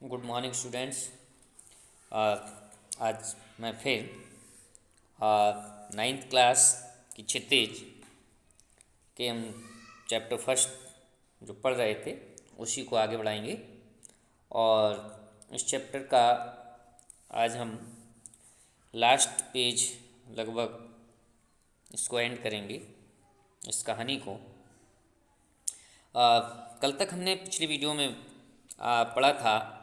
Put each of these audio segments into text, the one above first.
Good morning students. आज मैं फिर नाइन्थ क्लास की क्षितिज के हम चैप्टर फर्स्ट जो पढ़ रहे थे उसी को आगे बढ़ाएंगे। और इस चैप्टर का आज हम लास्ट पेज लगभग इसको एंड करेंगे, इस कहानी को। कल तक हमने पिछली वीडियो में पढ़ा था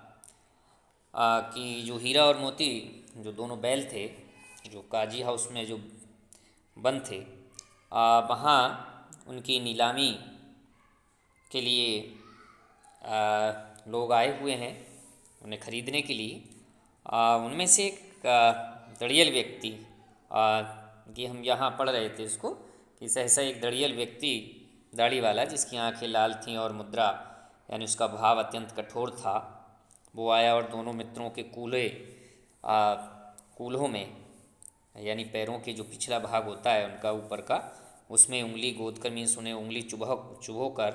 कि जो हीरा और मोती जो दोनों बैल थे जो काजी हाउस में जो बंद थे, वहाँ उनकी नीलामी के लिए लोग आए हुए हैं उन्हें ख़रीदने के लिए। उनमें से एक दड़ियल व्यक्ति, कि हम यहाँ पढ़ रहे थे इसको, कि सहसा एक दड़ियल व्यक्ति दाढ़ी वाला जिसकी आंखें लाल थीं और मुद्रा यानी उसका भाव अत्यंत कठोर था, वो आया और दोनों मित्रों के कूल्हों में यानी पैरों के जो पिछला भाग होता है उनका ऊपर का, उसमें उंगली गोद कर, मीन्स उन्हें उंगली चुभो कर,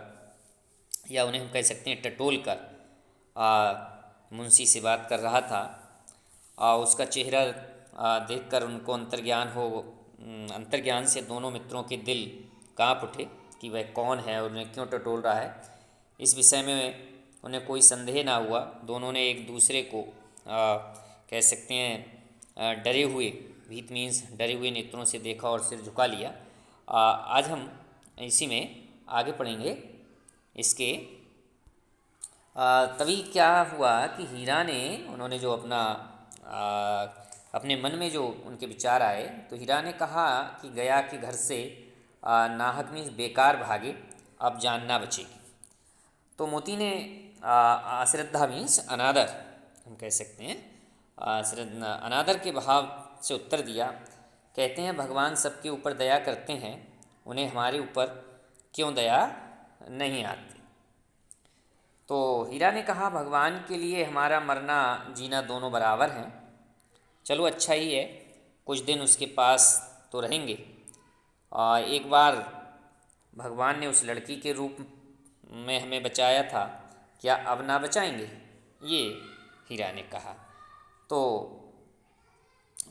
या उन्हें हम कह सकते हैं टटोल कर मुंशी से बात कर रहा था। उसका चेहरा देखकर उनको अंतर्ज्ञान से दोनों मित्रों के दिल कांप उठे कि वह कौन है और उन्हें क्यों टटोल रहा है। इस विषय में उन्हें कोई संदेह ना हुआ। दोनों ने एक दूसरे को कह सकते हैं डरे हुए, भीत मीन्स डरे हुए नेत्रों से देखा और सिर झुका लिया। आज हम इसी में आगे पढ़ेंगे। इसके तभी क्या हुआ कि हीरा ने, उन्होंने जो अपने मन में जो उनके विचार आए, तो हीरा ने कहा कि गया कि घर से नाहक मीन्स बेकार भागे, अब जान ना बचेगी। तो मोती ने अश्रद्धा मीन्स अनादर हम कह सकते हैं, अनादर के भाव से उत्तर दिया। कहते हैं भगवान सबके ऊपर दया करते हैं, उन्हें हमारे ऊपर क्यों दया नहीं आती। तो हीरा ने कहा भगवान के लिए हमारा मरना जीना दोनों बराबर हैं। चलो अच्छा ही है, कुछ दिन उसके पास तो रहेंगे। एक बार भगवान ने उस लड़की के रूप में हमें बचाया था, क्या अब ना बचाएंगे, ये हीरा ने कहा। तो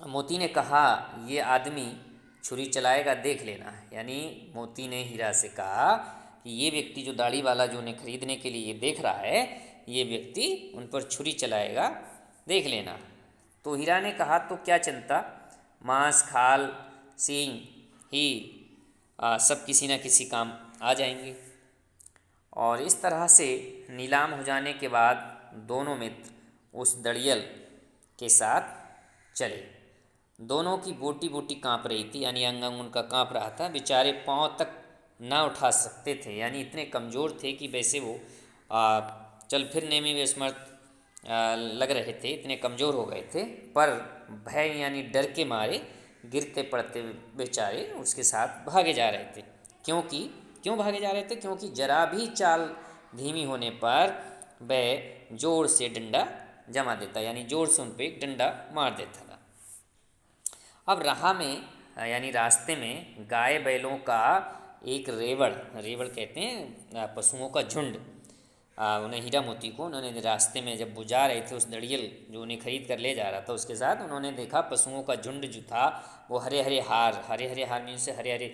मोती ने कहा ये आदमी छुरी चलाएगा देख लेना। यानी मोती ने हीरा से कहा कि ये व्यक्ति जो दाढ़ी वाला जो उन्हें खरीदने के लिए देख रहा है, ये व्यक्ति उन पर छुरी चलाएगा देख लेना। तो हीरा ने कहा तो क्या चिंता, मांस खाल सींग ही सब किसी न किसी काम आ जाएंगे। और इस तरह से नीलाम हो जाने के बाद दोनों मित्र उस दड़ियल के साथ चले। दोनों की बोटी बोटी काँप रही थी, यानी अंग अंग उनका काँप रहा था। बेचारे पाँव तक ना उठा सकते थे, यानी इतने कमज़ोर थे कि वैसे वो चल फिरने में भी असमर्थ लग रहे थे, इतने कमज़ोर हो गए थे। पर भय यानी डर के मारे गिरते पड़ते बेचारे उसके साथ भागे जा रहे थे। क्यों भागे जा रहे थे? क्योंकि जरा भी चाल धीमी होने पर वह जोर से डंडा जमा देता, यानी जोर से उन पर एक डंडा मार देता था। अब राह में यानी रास्ते में गाय बैलों का एक रेवड़ कहते हैं पशुओं का झुंड, उन्हें हीरा मोती को उन्होंने रास्ते में जब वो जा रहे थे, उस दड़ियल जो उन्हें खरीद कर ले जा रहा था उसके साथ, उन्होंने देखा पशुओं का झुंड जो था वो हरे हरे हार मीन से हरे हरे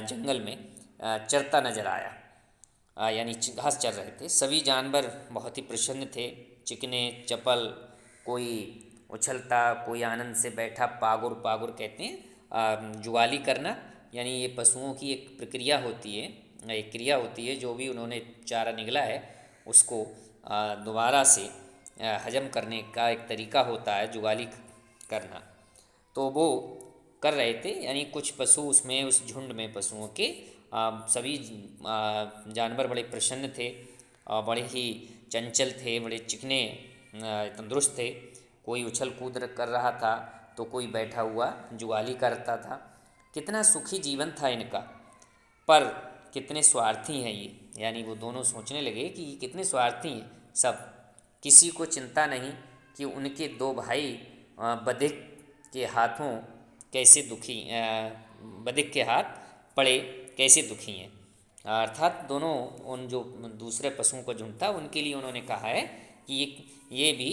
जंगल में चरता नजर आया, यानी घास चर रहे थे। सभी जानवर बहुत ही प्रसन्न थे, चिकने चपल, कोई उछलता, कोई आनंद से बैठा। पागुर कहते हैं जुगाली करना, यानी ये पशुओं की एक प्रक्रिया होती है, एक क्रिया होती है। जो भी उन्होंने चारा निगला है उसको दोबारा से हजम करने का एक तरीका होता है, जुगाली करना। तो वो कर रहे थे, यानी कुछ पशु उसमें उस झुंड में पशुओं के सभी जानवर बड़े प्रसन्न थे, बड़े ही चंचल थे, बड़े चिकने तंदुरुस्त थे। कोई उछल कूद कर रहा था तो कोई बैठा हुआ जुगाली करता था। कितना सुखी जीवन था इनका, पर कितने स्वार्थी हैं ये। यानी वो दोनों सोचने लगे कि ये कितने स्वार्थी हैं सब, किसी को चिंता नहीं कि उनके दो भाई बधिक के हाथों कैसे बधिक के हाथ पड़े कैसे दुखी हैं। अर्थात दोनों उन जो दूसरे पशुओं का झुंड था उनके लिए उन्होंने कहा है कि ये भी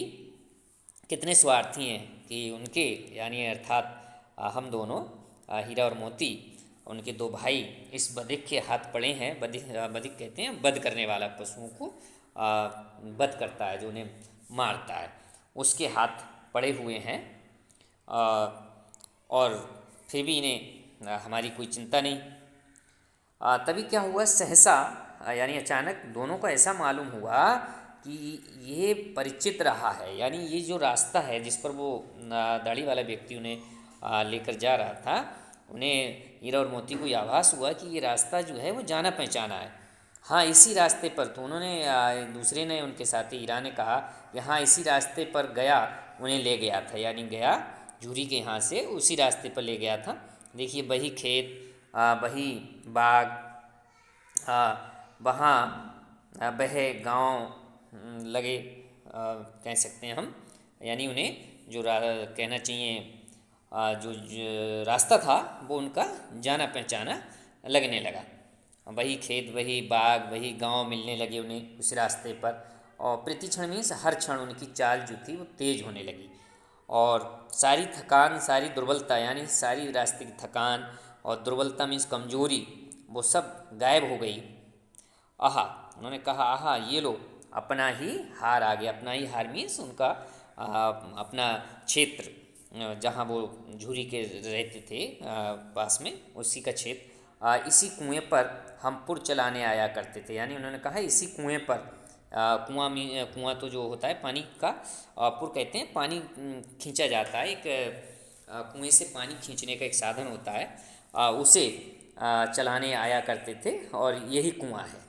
कितने स्वार्थी हैं कि उनके यानी अर्थात हम दोनों हीरा और मोती उनके दो भाई इस बधिक के हाथ पड़े हैं। बधिक कहते हैं वध करने वाला, पशुओं को वध करता है, जो उन्हें मारता है, उसके हाथ पड़े हुए हैं। और फिर भी इन्हें हमारी कोई चिंता नहीं। तभी क्या हुआ, सहसा यानी अचानक दोनों को ऐसा मालूम हुआ कि ये परिचित रहा है, यानी ये जो रास्ता है जिस पर वो दाढ़ी वाला व्यक्ति उन्हें लेकर जा रहा था, उन्हें हीरा और मोती को ये आभास हुआ कि ये रास्ता जो है वो जाना पहचाना है। हाँ, इसी रास्ते पर, तो उन्होंने दूसरे ने, उनके साथी हीरा ने कहा कि हाँ इसी रास्ते पर गया, उन्हें ले गया था, यानी गया झूरी के यहाँ से उसी रास्ते पर ले गया था। देखिए वही खेत, वही बाग, वहाँ वह गांव लगे, कह सकते हैं हम, यानी उन्हें जो कहना चाहिए जो रास्ता था वो उनका जाना पहचाना लगने लगा। वही खेत, वही बाग, वही गांव मिलने लगे उन्हें उस रास्ते पर। और प्रति क्षण मीन्स हर क्षण उनकी चाल जो थी वो तेज़ होने लगी, और सारी थकान, सारी दुर्बलता, यानी सारी रास्ते की थकान और दुर्बलता मीन्स कमजोरी, वो सब गायब हो गई। आहा, उन्होंने कहा आहा ये लो, अपना ही हार आ गया। अपना ही हार मीन्स उनका अपना क्षेत्र, जहाँ वो झूरी के रहते थे पास में, उसी का क्षेत्र, इसी कुएं पर हम पुर चलाने आया करते थे। यानी उन्होंने कहा इसी कुएं पर, कुआं तो जो होता है पानी का, पुर कहते हैं, पानी खींचा जाता है, एक कुएं से पानी खींचने का एक साधन होता है, उसे चलाने आया करते थे, और यही कुआं है।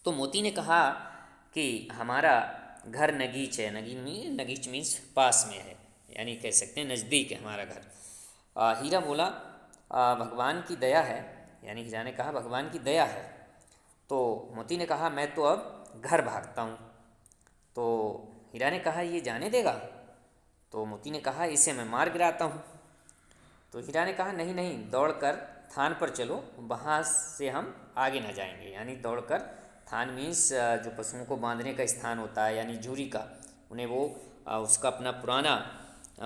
तो मोती ने कहा कि हमारा घर नगीच है, नगीच मीन्स पास में है, यानी कह सकते हैं नज़दीक है हमारा घर। हीरा बोला भगवान की दया है, यानी हीरा ने कहा भगवान की दया है। तो मोती ने कहा मैं तो अब घर भागता हूँ। तो हीरा ने कहा ये जाने देगा? तो मोती ने कहा इसे मैं मार गिराता हूँ। तो हीरा ने कहा नहीं नहीं, दौड़कर थान पर चलो, वहाँ से हम आगे ना जाएंगे। यानी दौड़कर, थान मीन्स जो पशुओं को बांधने का स्थान होता है, यानी झूरी का, उन्हें वो उसका अपना पुराना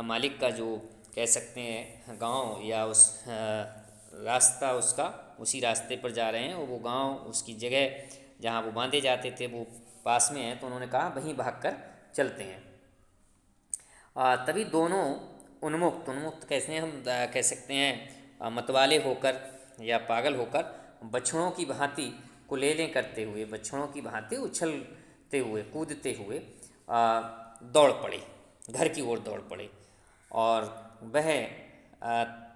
मालिक का जो कह सकते हैं गांव, या उस रास्ता उसका, उसी रास्ते पर जा रहे हैं, और वो गांव, उसकी जगह जहाँ वो बांधे जाते थे वो पास में है। तो उन्होंने कहा वहीं भागकर चलते हैं। तभी दोनों उन्मुक्त कैसे हम कह सकते हैं, मतवाले होकर या पागल होकर, बछड़ों की भांति कुलेलें करते हुए, बछड़ों की भांति उछलते हुए, कूदते हुए दौड़ पड़े, घर की ओर दौड़ पड़े। और वह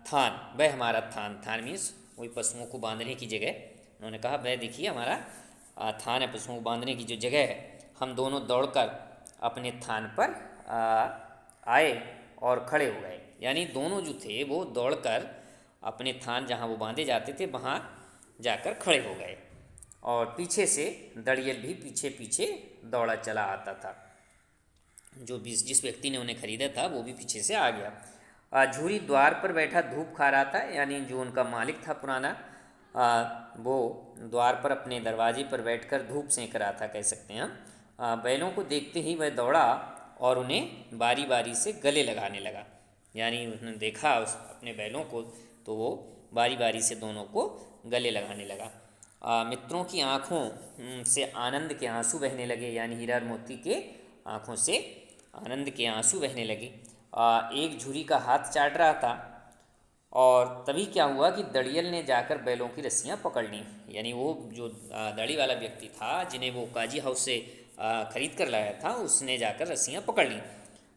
थान, वह हमारा थान, थान मीन्स वही पशुओं को बांधने की जगह। उन्होंने कहा वह देखिए हमारा थान है, पशुओं को बांधने की जो जगह है। हम दोनों दौड़कर अपने थान पर आए और खड़े हो गए। यानी दोनों जो थे वो दौड़कर अपने थान जहाँ वो बांधे जाते थे वहाँ जाकर खड़े हो गए, और पीछे से दड़ियल भी पीछे पीछे दौड़ा चला आता था। जो जिस व्यक्ति ने उन्हें खरीदा था वो भी पीछे से आ गया। झूरी द्वार पर बैठा धूप खा रहा था, यानी जो उनका मालिक था पुराना, वो द्वार पर अपने दरवाजे पर बैठकर धूप सेंक रहा था, कह सकते हैं हम। बैलों को देखते ही वह दौड़ा और उन्हें बारी बारी से गले लगाने लगा। यानी उसने देखा अपने बैलों को, तो वो बारी बारी से दोनों को गले लगाने लगा। मित्रों की आँखों से आनंद के आंसू बहने लगे, यानी हीरा और मोती के आँखों से आनंद के आंसू बहने लगे। एक झुरी का हाथ चाट रहा था, और तभी क्या हुआ कि दड़ियल ने जाकर बैलों की रस्सियाँ पकड़ लीं। यानी वो जो दाढ़ी वाला व्यक्ति था, जिन्हें वो काजी हाउस से ख़रीद कर लाया था, उसने जाकर रस्सियाँ पकड़ लीं।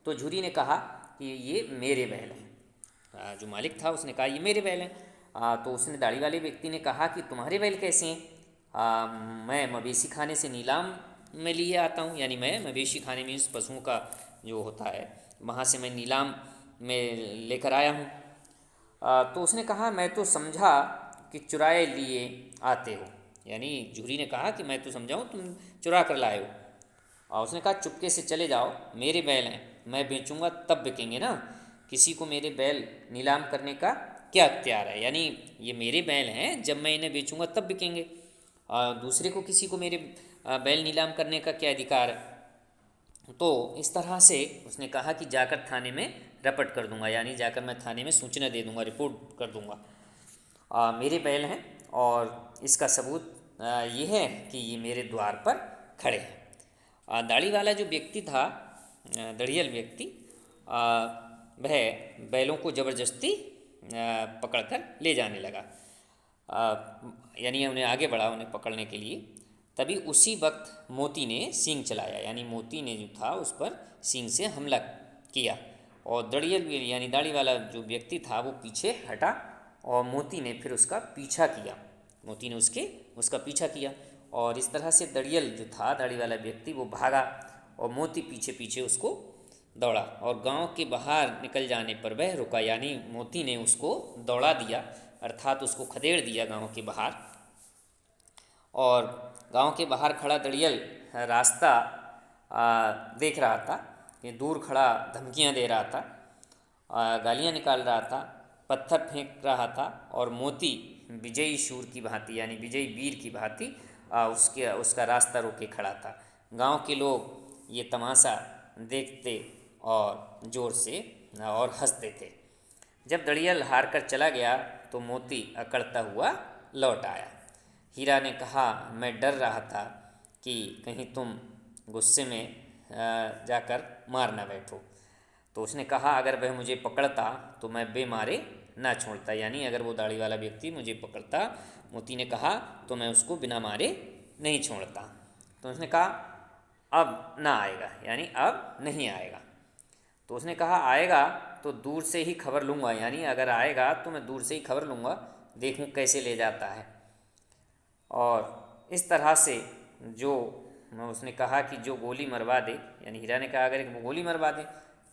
तो झुरी ने कहा कि ये मेरे बैल हैं। जो मालिक था उसने कहा ये मेरे बैल हैं। तो उसने दाढ़ी वाले व्यक्ति ने कहा कि तुम्हारे बैल कैसे हैं? मैं मवेशी खाने से नीलाम में लिए आता हूँ, यानी मैं मवेशी खाने मीन्स पशुओं का जो होता है, वहाँ से मैं नीलाम में लेकर आया हूँ। तो उसने कहा मैं तो समझा कि चुराए लिए आते हो। यानी झूरी ने कहा कि मैं तो समझाऊँ तुम चुरा कर लाए हो। और उसने कहा चुपके से चले जाओ, मेरे बैल हैं, मैं बेचूंगा तब बिकेंगे ना, किसी को मेरे बैल नीलाम करने का क्या अख्तियार है? यानी ये मेरे बैल हैं, जब मैं इन्हें बेचूंगा तब बिकेंगे, दूसरे को किसी को मेरे बैल नीलाम करने का क्या अधिकार है? तो इस तरह से उसने कहा कि जाकर थाने में रपट कर दूंगा, यानी जाकर मैं थाने में सूचना दे दूंगा, रिपोर्ट कर दूंगा। मेरे बैल हैं और इसका सबूत ये है कि ये मेरे द्वार पर खड़े हैं। दाढ़ी वाला जो व्यक्ति था, दड़ियल व्यक्ति, वह बैलों को ज़बरदस्ती पकड़कर ले जाने लगा, यानी उन्हें आगे बढ़ा उन्हें पकड़ने के लिए। तभी उसी वक्त मोती ने सींग चलाया, यानी मोती ने जो था उस पर सींग से हमला किया और दड़ियल यानी दाढ़ी वाला जो व्यक्ति था वो पीछे हटा और मोती ने फिर उसका पीछा किया। मोती ने उसका पीछा किया और इस तरह से दड़ियल जो था, दाढ़ी वाला व्यक्ति, वो भागा और मोती पीछे पीछे उसको दौड़ा और गांव के बाहर निकल जाने पर वह रुका, यानी मोती ने उसको दौड़ा दिया, अर्थात उसको खदेड़ दिया गांव के बाहर। और गांव के बाहर खड़ा दड़ियल रास्ता देख रहा था कि दूर खड़ा धमकियां दे रहा था, गालियां निकाल रहा था, पत्थर फेंक रहा था और मोती विजयी शूर की भांति, यानी विजयी वीर की भांति उसका रास्ता रोके खड़ा था। गांव के लोग ये तमाशा देखते और ज़ोर से और हंसते थे। जब दड़ियल हार कर चला गया तो मोती अकड़ता हुआ लौट आया। हीरा ने कहा, मैं डर रहा था कि कहीं तुम गुस्से में जाकर मार न बैठो। तो उसने कहा, अगर वह मुझे पकड़ता तो मैं बेमारे ना छोड़ता, यानी अगर वो दाढ़ी वाला व्यक्ति मुझे पकड़ता, मोती ने कहा, तो मैं उसको बिना मारे नहीं छोड़ता। तो उसने कहा अब ना आएगा, यानी अब नहीं आएगा। तो उसने कहा आएगा तो दूर से ही खबर लूँगा, यानी अगर आएगा तो मैं दूर से ही खबर लूँगा, देखूँ कैसे ले जाता है। और इस तरह से उसने कहा कि जो गोली मरवा दे, यानी हीरा ने कहा अगर एक गोली मरवा दे,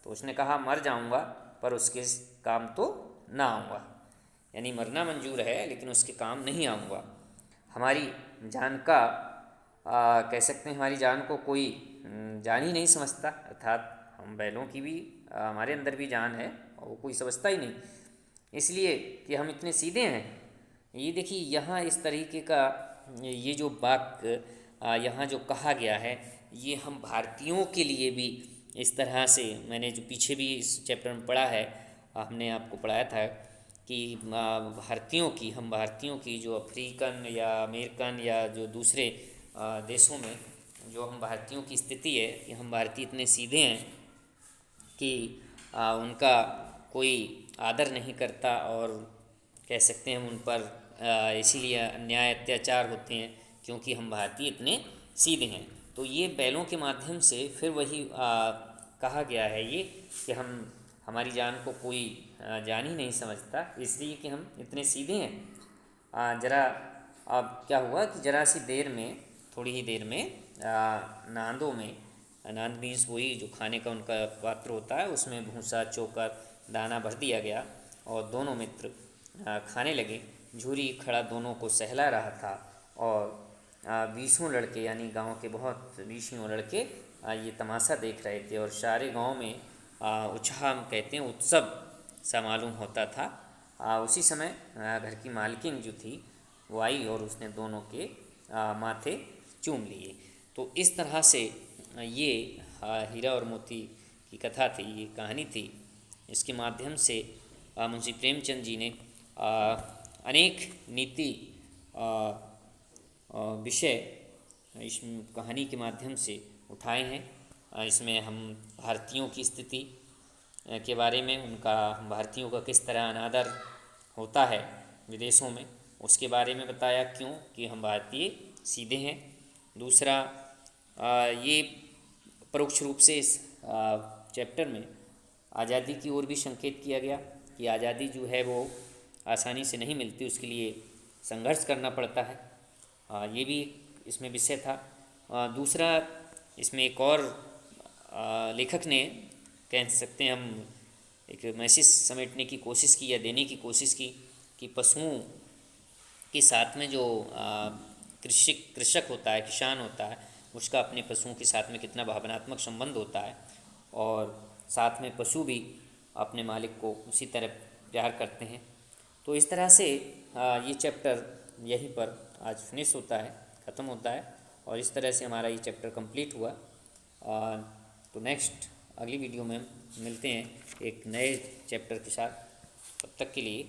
तो उसने कहा मर जाऊँगा पर उसके काम तो ना आऊँगा, यानी मरना मंजूर है लेकिन उसके काम नहीं आऊँगा। हमारी जान का कह सकते हैं, हमारी जान को कोई जान ही नहीं समझता, अर्थात हम बैलों की भी हमारे अंदर भी जान है और वो कोई समझता ही नहीं, इसलिए कि हम इतने सीधे हैं। ये देखिए यहाँ इस तरीके का ये जो वाक्य यहाँ जो कहा गया है, ये हम भारतीयों के लिए भी इस तरह से, मैंने जो पीछे भी इस चैप्टर में पढ़ा है, हमने आपको पढ़ाया था कि हम भारतीयों की जो अफ्रीकन या अमेरिकन या जो दूसरे देशों में जो हम भारतीयों की स्थिति है कि हम भारतीय इतने सीधे हैं कि उनका कोई आदर नहीं करता और कह सकते हैं हम उन पर इसीलिए अन्याय अत्याचार होते हैं क्योंकि हम भारतीय इतने सीधे हैं। तो ये बैलों के माध्यम से फिर वही कहा गया है ये कि हमारी जान को कोई जान ही नहीं समझता, इसलिए कि हम इतने सीधे हैं। जरा अब क्या हुआ कि जरा सी देर में, थोड़ी ही देर में नांदों में, नांद मीन्स वही जो खाने का उनका पात्र होता है, उसमें भूसा चोकर दाना भर दिया गया और दोनों मित्र खाने लगे। झूरी खड़ा दोनों को सहला रहा था और 20 लड़के, यानी गांव के बहुत 20 लड़के ये तमाशा देख रहे थे और सारे गांव में उत्साह कहते हैं उत्सव सा मालूम होता था। उसी समय घर की मालकिन जो थी वो आई और उसने दोनों के माथे चूम लिए। तो इस तरह से ये हीरा और मोती की कथा थी, ये कहानी थी। इसके माध्यम से मुंशी प्रेमचंद जी ने अनेक नीति विषय इस कहानी के माध्यम से उठाए हैं। इसमें हम भारतीयों की स्थिति के बारे में, उनका भारतीयों का किस तरह अनादर होता है विदेशों में, उसके बारे में बताया, क्यों कि हम भारतीय सीधे हैं। दूसरा ये परोक्ष रूप से इस चैप्टर में आज़ादी की ओर भी संकेत किया गया कि आज़ादी जो है वो आसानी से नहीं मिलती, उसके लिए संघर्ष करना पड़ता है। ये भी इसमें विषय था। दूसरा इसमें एक और लेखक ने कह सकते हैं हम एक मैसेज समेटने की कोशिश की या देने की कोशिश की कि पशुओं के साथ में जो कृषक होता है, किसान होता है, उसका अपने पशुओं के साथ में कितना भावनात्मक संबंध होता है और साथ में पशु भी अपने मालिक को उसी तरह प्यार करते हैं। तो इस तरह से ये चैप्टर यहीं पर आज फिनिश होता है, ख़त्म होता है और इस तरह से हमारा ये चैप्टर कंप्लीट हुआ। तो नेक्स्ट अगली वीडियो में मिलते हैं एक नए चैप्टर के साथ। तब तक के लिए